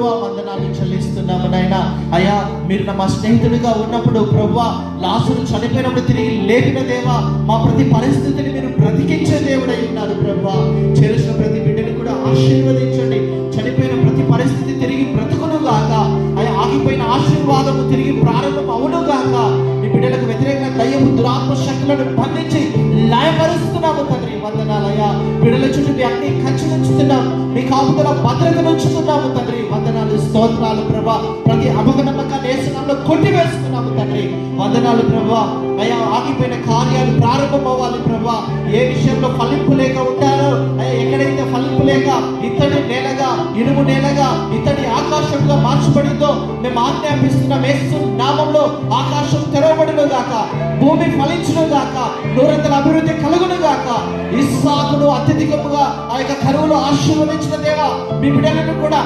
ప్రభువా వందనాలు చెల్లిస్తున్నాము నాయన. అయ్యా మీరు మా స్నేహితుడిగా ఉన్నప్పుడు ప్రభువా, లాజరు చనిపోయినప్పుడు తిరిగి లేపిన దేవా, మా ప్రతి పరిస్థితిని మీరు బ్రతికించే దేవుడై ఉన్నారు ప్రభువా. చేసిన ప్రతి బిడ్డను కూడా ఆశీర్వదించండి. చనిపోయిన ప్రతి పరిస్థితి తిరిగి బ్రతుకును గాక. అయ్యా ఆగిపోయిన ఆశీర్వాదము తిరిగి ప్రారంభం అవును గాక. మీ బిడ్డలకు వ్యతిరేకంగా దయ్యము దురాత్మ శక్తులను బంధించి లయపరుస్తున్నాము తండ్రి. వందనాలయ్యా. బిడ్డల చుట్టూ మీ అన్ని కంచె ఉంచుతున్నాం, మీ కాపుదల భద్రతను ఉంచుతున్నాము తండ్రి. వందనాలు, స్తోత్రాలు ప్రభా. ప్రతి అపనమ్మకాన్ని యేసునామములో కొట్టివేస్తున్నాము తండ్రి. వందనాలు ప్రభా. అయ్యా ఆగిపోయిన కార్యాలు ప్రారంభం అవ్వాలి ప్రభా. ఏ విషయంలో ఫలింపు లేక ఉంటారో, అయ్యా ఎక్కడైతే ఫలింపు లేక ఇత్తడి నేలగా, ఇనుము నేలగా, ఇత్తడి ఆకాశంగా మార్చబడిందో మేము ఆజ్ఞాపిస్తున్నాం. యేసు నామములో ఆకాశం తెరవబడును గాక, భూమి ఫలించును గాక, నూరంతల అభివృద్ధి కలుగును గాక. ఇస్సాకును అత్యధికముగా ఆ యొక్క కరువులో ఆశీర్వదించిన దేవా, మీ బిడ్డలను కూడా